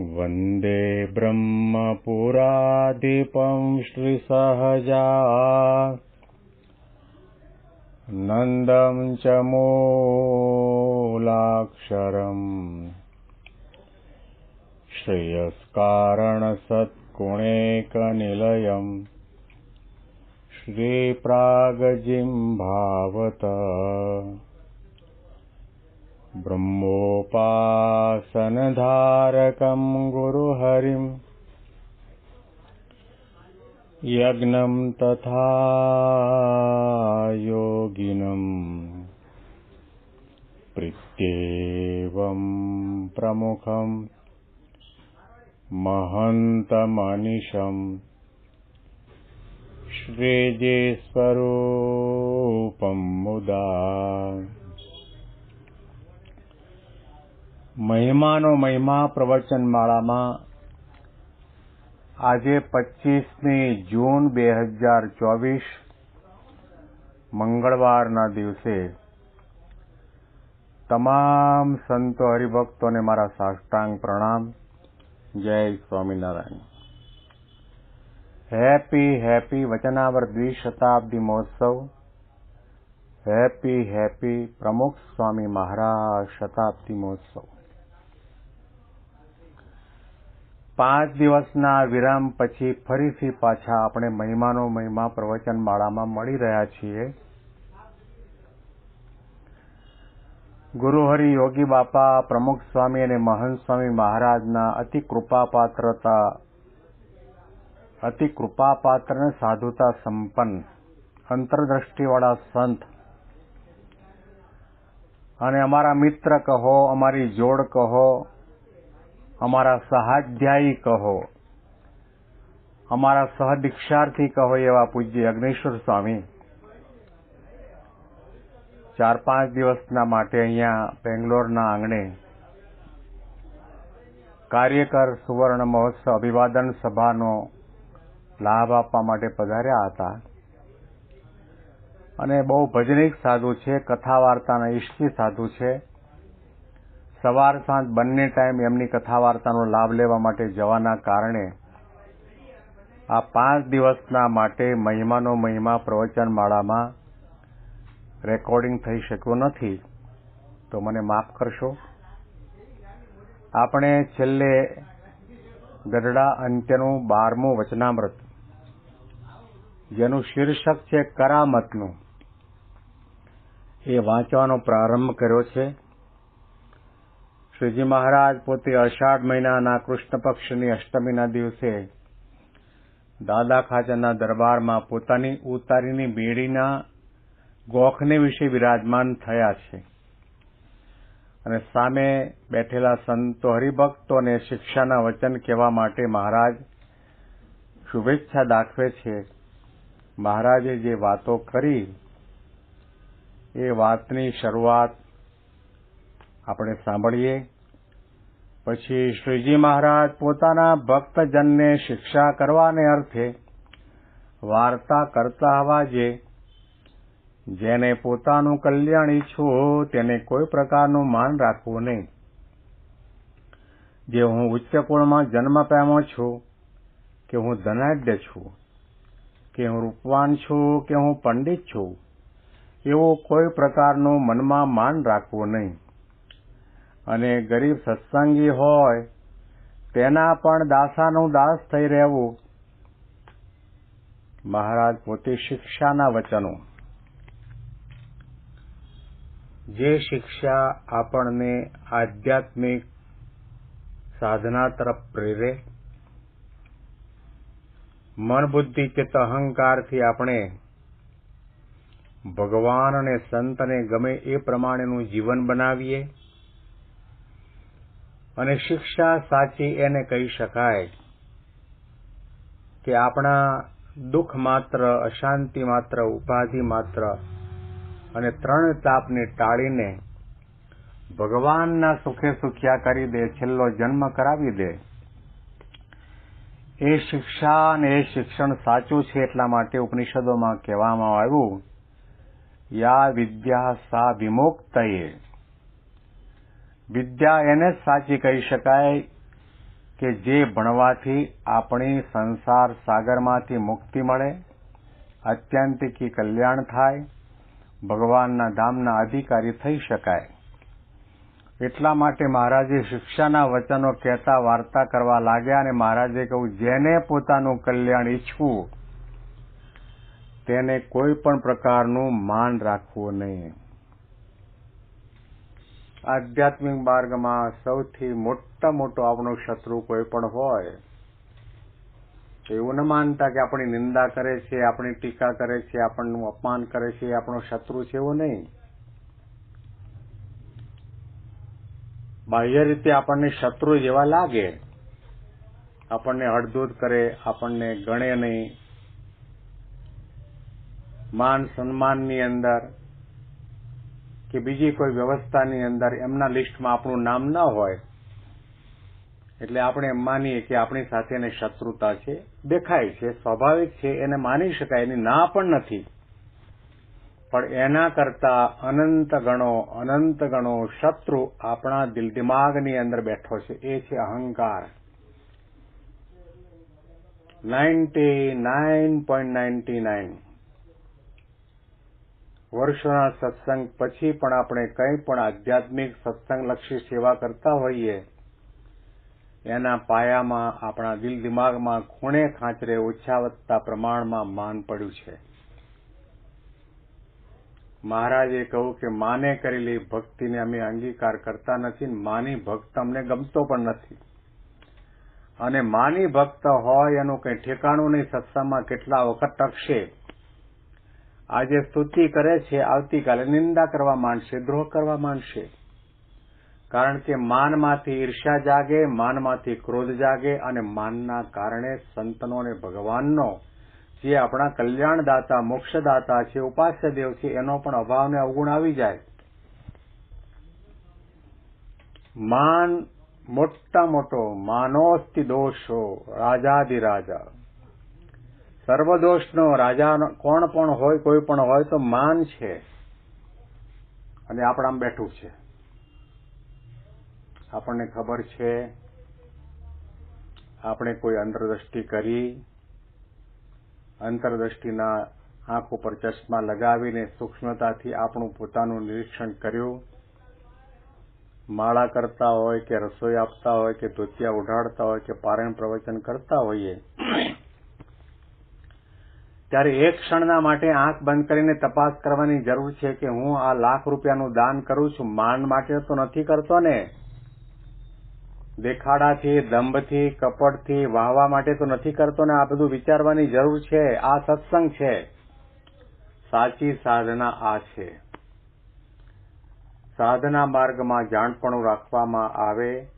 वन्दे ब्रह्मपुराधिपं श्रीसहजा नन्दं च मूलाक्षरम् श्रेयस्कारणसत्कुणेकनिलयम् श्रीप्रागजिह्वावत ब्रह्मोपासनधारकं गुरुहरिं यज्ञं तथा योगिनं प्रीत्येवं प्रमुखं महन्तमनिशं श्रीजीस्वरूपं मुदा મહિમાનો મહિમા પ્રવચન માળામાં આજે 25મી જૂન 2024 મંગળવારના દિવસે તમામ સંતો હરિભક્તોને મારા સાષ્ટાંગ પ્રણામ. જય સ્વામિનારાયણ. હેપી વચનાવર દ્વિશતાબ્દી મહોત્સવ. હેપી પ્રમુખ સ્વામી મહારાજ શતાબ્દી મહોત્સવ. 5 દિવસના વિરામ પછી ફરીથી પાછા આપણે મહિમાનો મહિમા પ્રવચન માળામાં મળી રહ્યા છીએ. ગુરુહરિ યોગી બાપા પ્રમુખ સ્વામી અને મહંત સ્વામી મહારાજના અતિ કૃપાપાત્ર અને સાધુતા સંપન્ન અંતરદ્રષ્ટિવાળા સંત અને અમારા મિત્ર કહો, અમારી જોડ કહો, અમારા સહાધ્યાયી કહો, અમારા સહદીક્ષાર્થી કહો એવા પૂજ્ય યજ્ઞેશ્વર સ્વામી 4-5 દિવસના માટે અહીંયા બેંગ્લોરના આંગણે કાર્યકર સુવર્ણ મહોત્સવ અભિવાદન સભાનો લાભ આપવા માટે પધાર્યા હતા. અને બહુ ભજનિક સાધુ છે, કથા વાર્તાના ઈષ્ટી સાધુ છે. સવાર સાંજ બંને ટાઈમ એમની કથા વાર્તાનો લાભ લેવા માટે જવાના કારણે આ 5 દિવસના માટે મહિમાનો મહિમા પ્રવચન માળામાં રેકોર્ડિંગ થઈ શક્યું નથી, તો મને માફ કરશો. આપણે છેલ્લે ગઢડા અંત્યનું 12મું વચનામૃત, જેનું શીર્ષક છે કરામતનું, એ વાંચવાનો પ્રારંભ કર્યો છે. શ્રીજી મહારાજ પોતે અષાઢ મહિનાના કૃષ્ણ પક્ષની અષ્ટમીના દિવસે દાદા ખાચરના દરબારમાં પોતાની ઉતારીની બેડીના ગોખને વિશે વિરાજમાન થયા છે અને સામે બેઠેલા સંતો હરિભક્તોને શિક્ષાના વચન કહેવા માટે મહારાજ શુભેચ્છા દાખવે છે. મહારાજે જે વાતો કરી એ વાતની શરૂઆત આપણે સાંભળીએ. પછી શ્રીજી મહારાજ પોતાના ભક્તજનને શિક્ષા કરવાને અર્થે વાર્તા કરતા હવા જેને પોતાનું કલ્યાણ ઈચ્છવું તેને કોઈ પ્રકારનું માન રાખવું નહીં. જે હું ઉચ્ચ કુળમાં જન્મ પામ્યો છું, કે હું ધનાઢ્ય છું, કે હું રૂપવાન છું, કે હું પંડિત છું, એવું કોઈ પ્રકારનું મનમાં માન રાખવું નહીં. અને ગરીબ સત્સંગી હોય તેના પણ દાસાનું દાસ થઈ રહેવું. મહારાજ પોતે શિક્ષાના વચનો, જે શિક્ષા આપણને આધ્યાત્મિક સાધના તરફ પ્રેરે, મન બુદ્ધિ ચિત્ત અહંકારથી આપણે ભગવાન અને સંતને ગમે એ પ્રમાણેનું જીવન બનાવીએ. અને શિક્ષા સાચી એને કહી શકાય કે આપણા દુઃખ માત્ર, અશાંતિ માત્ર, ઉપાધિ માત્ર અને 3 તાપને ટાળીને ભગવાનના સુખે સુખ્યા કરી દે, છેલ્લો જન્મ કરાવી દે. એ શિક્ષા અને એ શિક્ષણ સાચું છે. એટલા માટે ઉપનિષદોમાં કહેવામાં આવ્યું, યા વિદ્યા સા વિમોક્તયે. વિદ્યા એને જ સાચી કહી શકાય કે જે ભણવાથી આપણી સંસાર સાગરમાંથી મુક્તિ મળે, આત્યંતિકી કલ્યાણ થાય, ભગવાનના ધામના અધિકારી થઈ શકાય. એટલા માટે મહારાજે શિક્ષાના વચનો કહેતા વાર્તા કરવા લાગ્યા અને મહારાજે કહ્યું, જેને પોતાનું કલ્યાણ ઈચ્છવું તેને કોઈ પણ પ્રકારનું માન રાખવું નહીં. આધ્યાત્મિક માર્ગમાં સૌથી મોટો આપણો શત્રુ કોઈ પણ હોય, એવું ન માનતા કે આપણી નિંદા કરે છે, આપણી ટીકા કરે છે, આપણનું અપમાન કરે છે, આપણો શત્રુ છે, એવું નહીં. બાહ્ય રીતે આપણને શત્રુ જેવા લાગે, આપણને હળધૂત કરે, આપણને ગણે નહીં, માન સન્માનની અંદર કે બીજી કોઈ વ્યવસ્થાની અંદર એમના લિસ્ટમાં આપણું નામ ન હોય એટલે આપણે એમ માનીએ કે આપણી સાથે એને શત્રુતા છે. દેખાય છે, સ્વાભાવિક છે, એને માની શકાય, એની ના પણ નથી. પણ એના કરતા અનંત ગણો શત્રુ આપણા દિલ દિમાગની અંદર બેઠો છે. એ છે અહંકાર. 99.99 વર્ષોના સત્સંગ પછી પણ આપણે કંઈ પણ આધ્યાત્મિક સત્સંગલક્ષી સેવા કરતા હોઈએ, એના પાયામાં આપણા દિલ દિમાગમાં ખૂણે ખાંચરે ઓછા વત્તા પ્રમાણમાં માન પડ્યું છે. મહારાજે કહ્યું કે માને કરેલી ભક્તિને અમે અંગીકાર કરતા નથી, માની ભક્ત અમને ગમતો પણ નથી. અને માની ભક્ત હોય એનું કંઈ ઠેકાણું નહીં. સત્સંગમાં કેટલા વખત ટકશે, આજે સ્તુતિ કરે છે, આવતીકાલે નિંદા કરવા માંડશે, દ્રોહ કરવા માંડશે. કારણ કે માનમાંથી ઈર્ષ્યા જાગે, માનમાંથી ક્રોધ જાગે અને માનના કારણે સંતનો અને ભગવાનનો જે આપણા કલ્યાણદાતા મોક્ષદાતા છે, ઉપાસ્ય દેવ છે, એનો પણ અભાવને અવગુણ આવી જાય. માન મોટો માનોસ્તિ દોષો રાજાધિરાજા. સર્વદોષનો રાજા કોણ પણ હોય, કોઈ પણ હોય તો માન છે. અને આપણામાં બેઠું છે. આપણને ખબર છે, આપણે કોઈ અંતરદ્રષ્ટિ કરી, અંતરદ્રષ્ટિના આંખ ઉપર ચશ્મા લગાવીને સૂક્ષ્મતાથી આપણું પોતાનું નિરીક્ષણ કર્યું. માળા કરતા હોય કે રસોઈ આપતા હોય કે ધોતિયા ઉઢાડતા હોય કે પારાયણ પ્રવચન કરતા હોઈએ, ત્યારે એક ક્ષણના માટે આંખ બંધ કરીને તપાસ કરવાની જરૂર છે કે હું આ લાખ રૂપિયાનું દાન કરું છું, માન માટે તો નથી કરતો ને, દેખાડાથી, દંભથી, કપટથી, વાહવા માટે તો નથી કરતો ને. આ બધું વિચારવાની જરૂર છે. આ સત્સંગ છે. સાચી સાધના આ છે. સાધના માર્ગમાં જાણપણું રાખવામાં આવે,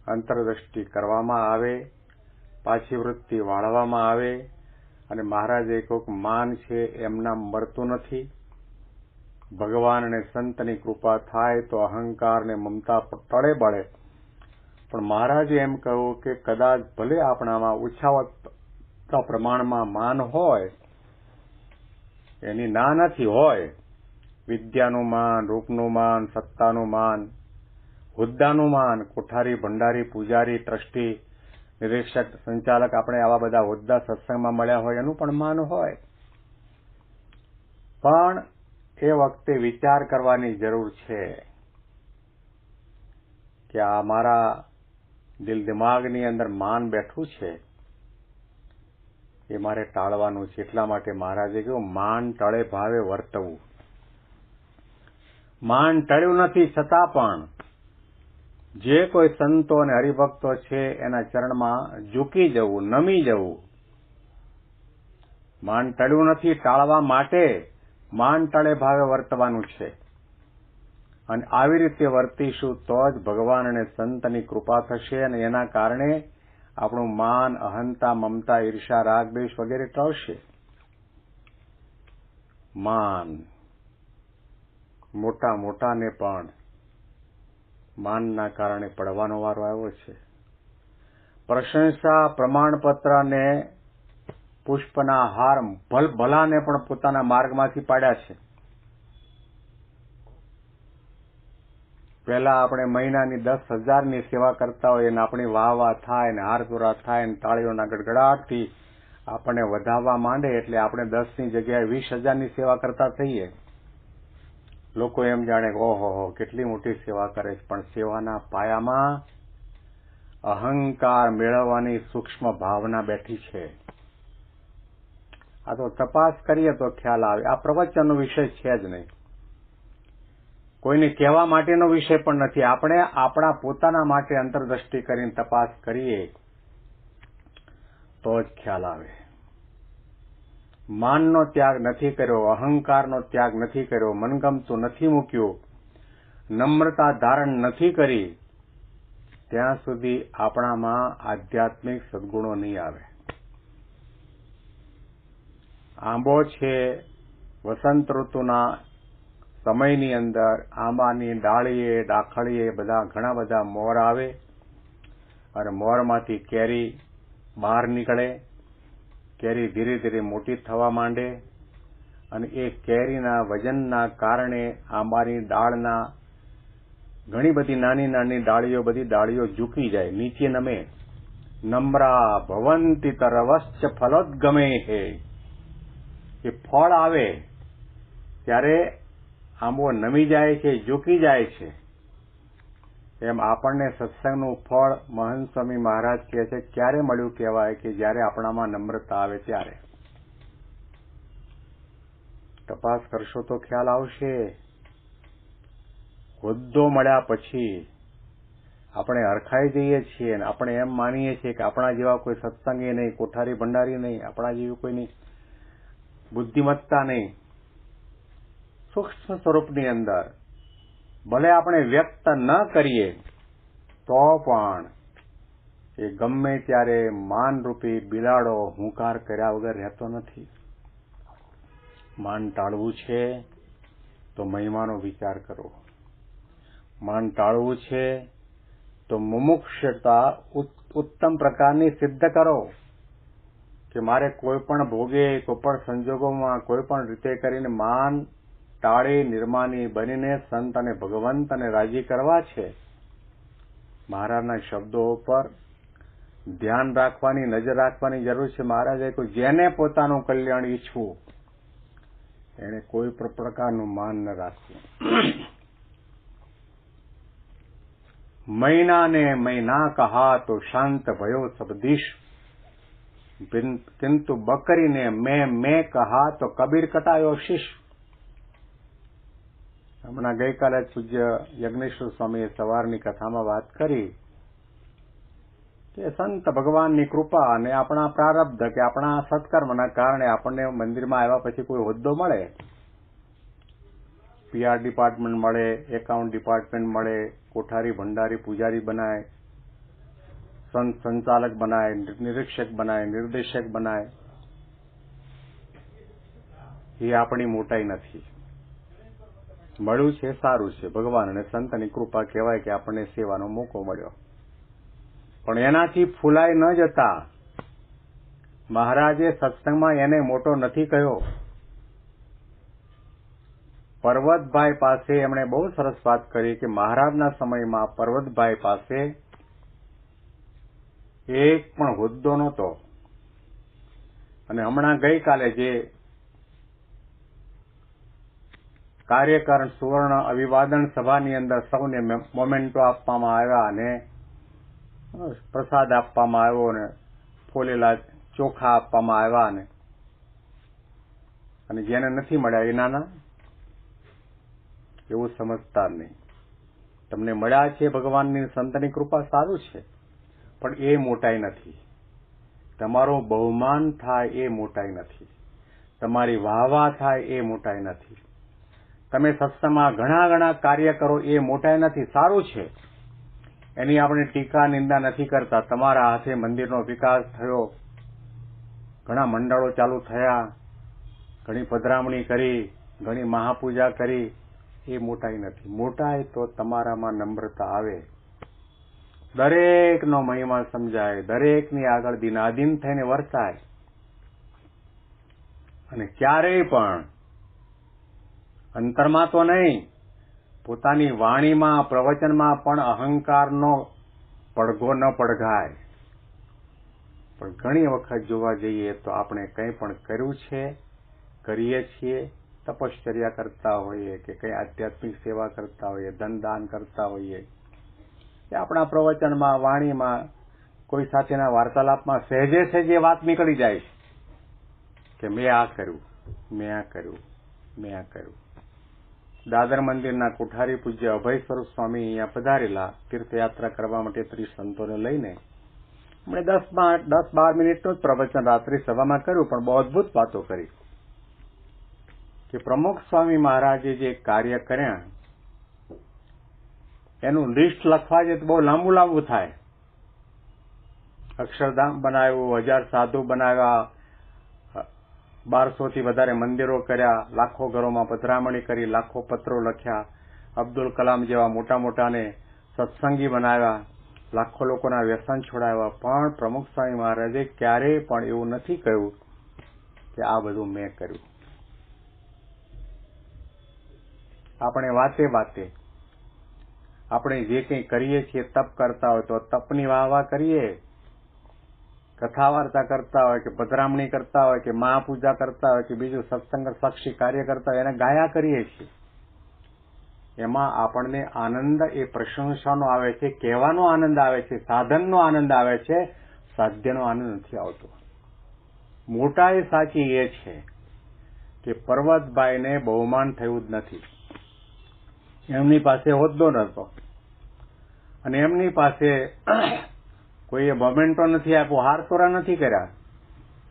અંતરદ્રષ્ટિ કરવામાં આવે, પાછી વૃત્તિ વાળવામાં આવે. અને મહારાજે કોઈક માન છે એમના મળતું નથી. ભગવાન અને સંતની કૃપા થાય તો અહંકાર ને મમતા ટળે બળે. પણ મહારાજે એમ કહ્યું કે કદાચ ભલે આપણામાં ઓછા પ્રમાણમાં માન હોય, એની ના નથી, હોય, વિદ્યાનું માન, રૂપનું માન, સત્તાનું માન, હોદ્દાનું માન, કોઠારી, ભંડારી, પૂજારી, ટ્રસ્ટી, નિરીક્ષક, સંચાલક, આપણે આવા બધા હોદ્દા સત્સંગમાં મળ્યા હોય એનું પણ માન હોય. પણ એ વખતે વિચાર કરવાની જરૂર છે કે આ મારા દિલ દિમાગની અંદર માન બેઠું છે, એ મારે ટાળવાનું છે. એટલા માટે મહારાજે કહ્યું, માન ટળે ભાવે વર્તવું. માન ટળ્યું નથી છતાં પણ જે કોઈ સંતો અને હરિભક્તો છે એના ચરણમાં ઝૂકી જવું, નમી જવું. માન ટળ્યું નથી, ટાળવા માટે માન ટળે ભાવે વર્તવાનું છે. અને આવી રીતે વર્તીશું તો જ ભગવાન અને સંતની કૃપા થશે અને એના કારણે આપણું માન, અહંતા, મમતા, ઈર્ષા, રાગ, દ્વેષ વગેરે ટળશે. માન મોટાને પણ માનના કારણે પડવાનો વારો આવ્યો છે. પ્રશંસા, પ્રમાણપત્ર અને પુષ્પના હાર ભલાને પણ પોતાના માર્ગમાંથી પાડ્યા છે. પહેલા આપણે મહિનાની 10,000ની સેવા કરતા હોય અને આપણી વાહ થાય ને હારતોરા થાય ને તાળીઓના ગડગડાટથી આપણને વધાવવા માંડે એટલે આપણે 10ની જગ્યાએ 20,000ની સેવા કરતા થઈએ. લોકો એમ જાણે કે ઓહો કેટલી મોટી સેવા કરે છે, પણ સેવાના પાયામાં અહંકાર મેળવવાની સૂક્ષ્મ ભાવના બેઠી છે. આ તો તપાસ કરીએ તો ખ્યાલ આવે. આ પ્રવચનનો વિષય છે જ નહીં, કોઈને કહેવા માટેનો વિષય પણ નથી. આપણે આપણા પોતાના માટે અંતરદ્રષ્ટિ કરીને તપાસ કરીએ તો જ ખ્યાલ આવે. માનનો ત્યાગ નથી કર્યો, અહંકારનો ત્યાગ નથી કર્યો, મનગમતું નથી મૂક્યું, નમ્રતા ધારણ નથી કરી, ત્યાં સુધી આપણામાં આધ્યાત્મિક સદગુણો નહીં આવે. આંબો છે, વસંત ઋતુના સમયની અંદર આંબાની ડાળીએ ડાખળીએ ઘણા બધા મોર આવે અને મોરમાંથી કેરી બહાર નીકળે. કેરી ધીરે ધીરે મોટી થવા માંડે અને એ કેરીના વજનના કારણે આંબાની ડાળના ઘણી બધી નાની નાની ડાળીઓ ઝૂકી જાય, નીચે નમે. નમ્રા ભવંતિ તરવશ્ચ ફલોદ્ગમે હે. એ ફળ આવે ત્યારે આંબો નમી જાય છે, ઝૂકી જાય છે. એમ આપણને સત્સંગનું ફળ મહંત સ્વામી મહારાજ કહે છે ક્યારે મળ્યું કહેવાય કે જ્યારે આપણામાં નમ્રતા આવે ત્યારે. તપાસ કરશો તો ખ્યાલ આવશે. હોદ્દો મળ્યા પછી આપણે હરખાઈ જઈએ છીએ અને આપણે એમ માનીએ છીએ કે આપણા જેવા કોઈ સત્સંગી નહીં, કોઠારી ભંડારી નહીં, આપણા જેવી કોઈની બુદ્ધિમત્તા નહીં. સૂક્ષ્મ સ્વરૂપની અંદર ભલે આપણે વ્યક્ત ન કરીએ તો પણ એ ગમે ત્યારે માનરૂપી બિલાડો હુંકાર કર્યા વગર રહેતો નથી. માન ટાળવું છે તો મહિમાનો વિચાર કરો. માન ટાળવું છે તો મુમુક્ષતા ઉત્તમ પ્રકારની સિદ્ધ કરો કે મારે કોઈ પણ ભોગે, કોઈ પણ સંજોગોમાં, કોઈ પણ રીતે કરીને માન ટાળી નિર્માની બનીને સંત અને ભગવંતને રાજી કરવા છે. મહારાજના શબ્દો પર ધ્યાન રાખવાની, નજર રાખવાની જરૂર છે. મહારાજે કોઈ જેને પોતાનું કલ્યાણ ઈચ્છવું એને કોઈ પણ પ્રકારનું માન ન રાખવું. મહિનાને મહિના કહા તો શાંત ભયો સબદીશ, કિંતુ બકરીને મેં કહા તો કબીર કટાયો શીશ. હમણાં ગઈકાલે પૂજ્ય યજ્ઞેશ્વર સ્વામીએ સવારની કથામાં વાત કરી કે સંત ભગવાનની કૃપા અને આપણા પ્રારબ્ધ કે આપણા સત્કર્મના કારણે આપણને મંદિરમાં આવ્યા પછી કોઈ હોદ્દો મળે, PR ડિપાર્ટમેન્ટ મળે, એકાઉન્ટ ડિપાર્ટમેન્ટ મળે, કોઠારી ભંડારી પૂજારી બનાય, સંત સંચાલક બનાય, નિરીક્ષક બનાય, નિર્દેશક બનાય. એ આપણી મોટાઈ નથી. મળ્યું છે સારું છે, ભગવાન અને સંતની કૃપા કહેવાય કે આપણને સેવાનો મોકો મળ્યો. પણ એનાથી ફૂલાઈ ન જતા મહારાજે સત્સંગમાં એને મોટો નથી કહ્યો. પર્વતભાઈ પાસે એમણે બહુ સરસ વાત કરી કે મહારાજના સમયમાં પર્વતભાઈ પાસે એક પણ હોદ્દો નહોતો. અને હમણાં ગઈકાલે જે કાર્યકર સુવર્ણ અભિવાદન સભાની અંદર સૌને મોમેન્ટો આપવામાં આવ્યા અને પ્રસાદ આપવામાં આવ્યો અને ફોલેલા ચોખા આપવામાં આવ્યા અને જેને નથી મળ્યા એ નાના એવું સમજતા નહીં. તમને મળ્યા છે ભગવાનની સંતની કૃપા સારું છે, પણ એ મોટાઈ નથી. તમારું બહુમાન થાય એ મોટાઈ નથી. તમારી વાહવા થાય એ મોટાઈ નથી. તમે સત્સંગમાં ઘણા કાર્ય કરો એ મોટાઈ નથી. સારું છે, એની આપણે ટીકા નિંદા નથી કરતા. તમારા હાથે મંદિરનો વિકાસ થયો, ઘણા મંડળો ચાલુ થયા, ઘણી પધરામણી કરી, ઘણી મહાપૂજા કરી, એ મોટાઈ નથી. મોટાઈ તો તમારામાં નમ્રતા આવે, દરેકનો મહિમા સમજાય, દરેકની આગળ દિનાધીન થઈને વર્તાય અને ક્યારેય પણ અંતરમાં તો નહીં પોતાની વાણીમાં પ્રવચનમાં પણ અહંકારનો પડઘો ન પડઘાય. પણ ઘણી વખત જોવા જઈએ તો આપણે કંઈ પણ કર્યું છે, કરીએ છીએ, તપશ્ચર્યા કરતા હોઈએ કે કંઈ આધ્યાત્મિક સેવા કરતા હોઈએ, ધનદાન કરતા હોઈએ, કે આપણા પ્રવચનમાં વાણીમાં કોઈ સાથેના વાર્તાલાપમાં સહેજે સહેજે વાત નીકળી જાય કે મેં આ કર્યું, મેં આ કર્યું, મેં આ કર્યું. દાદર મંદિરના કોઠારી પૂજ્ય અભય સ્વરૂપ સ્વામી અહીંયા પધારેલા તીર્થયાત્રા કરવા માટે 30 સંતોને લઈને. એમણે 10-12 મિનિટનું જ પ્રવચન રાત્રિ સભામાં કર્યું, પણ બહુ અદભુત વાતો કરી કે પ્રમુખ સ્વામી મહારાજે જે કાર્ય કર્યા એનું લિસ્ટ લખવા જાય તો બહુ લાંબુ થાય. અક્ષરધામ બનાવ્યું, 1000 સાધુ બનાવ્યા, 1200 થી વધારે મંદિરો કર્યા, લાખો ઘરોમાં પધરામણી કરી, લાખો પત્રો લખ્યા, અબ્દુલ કલામ જેવા મોટા મોટાને સત્સંગી બનાવ્યા, લાખો લોકોના વ્યસન છોડાવ્યા. પણ પ્રમુખ સ્વામી મહારાજે ક્યારેય પણ એવું નથી કહ્યું કે આ બધું મેં કર્યું. આપણે વાતે વાતે આપણે જે કંઈ કરીએ છીએ, તપ કરતા હોય તો તપની વાહ કરીએ, કથા વાર્તા કરતા હોય કે પધરામણી કરતા હોય કે મહાપૂજા કરતા હોય કે બીજું સત્સંગ સાક્ષી કાર્ય કરતા હોય એને ગાયા કરીએ છીએ. એમાં આપણને આનંદ એ પ્રશંસાનો આવે છે, કહેવાનો આનંદ આવે છે, સાધનનો આનંદ આવે છે, સાધ્યનો આનંદ નથી આવતો. મોટાઈ સાચી એ છે કે પર્વતભાઈને બહુમાન થયું જ નથી. એમની પાસે હોદ્દો નહોતો અને એમની પાસે કોઈએ મોમેન્ટો નથી આપ્યો, હારતોરા નથી કર્યા,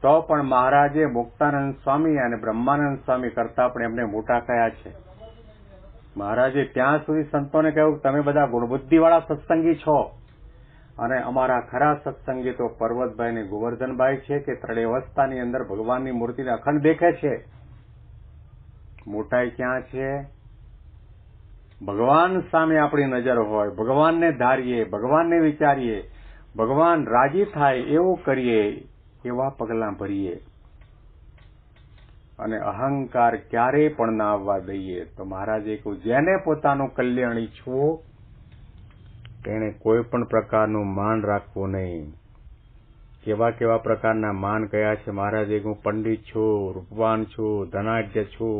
તો પણ મહારાજે મુક્તાનંદ સ્વામી અને બ્રહ્માનંદ સ્વામી કરતા પણ એમને મોટા કયા છે. મહારાજે ત્યાં સુધી સંતોને કહ્યું તમે બધા ગુણબુદ્ધિવાળા સત્સંગી છો અને અમારા ખરા સત્સંગી તો પર્વતભાઈ ને ગોવર્ધનભાઈ છે કે ત્રણેય અવસ્થાની અંદર ભગવાનની મૂર્તિને અખંડ દેખે છે. મોટાઈ ક્યાં છે? ભગવાન સામે આપણી નજર હોય, ભગવાનને ધારીએ, ભગવાનને વિચારીએ, ભગવાન રાજી થાય એવું કરીએ, એવા પગલાં ભરીએ અને અહંકાર ક્યારેય પણ ના આવવા દઈએ. તો મહારાજે કહ્યું જેને પોતાનું કલ્યાણ ઈચ્છવું તેણે કોઈ પણ પ્રકારનું માન રાખવું નહીં. કેવા કેવા પ્રકારના માન કયા છે? મહારાજે કહ્યું પંડિત છું, રૂપવાન છું, ધનાઢ્ય છું,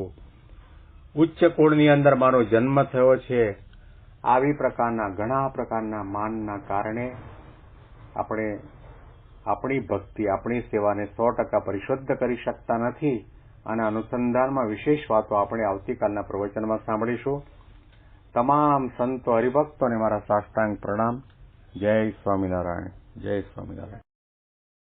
ઉચ્ચ કુળની અંદર મારો જન્મ થયો છે. આવી પ્રકારના ઘણા પ્રકારના માનના કારણે આપણે આપણી ભક્તિ, આપણી સેવાને 100% પરિશુદ્ધ કરી શકતા નથી. આના અનુસંધાનમાં વિશેષ વાતો આપણે આવતીકાલના પ્રવચનમાં સાંભળીશું. તમામ સંતો હરિભક્તોને મારા સાષ્ટાંગ પ્રણામ. જય સ્વામિનારાયણ, જય સ્વામિનારાયણ.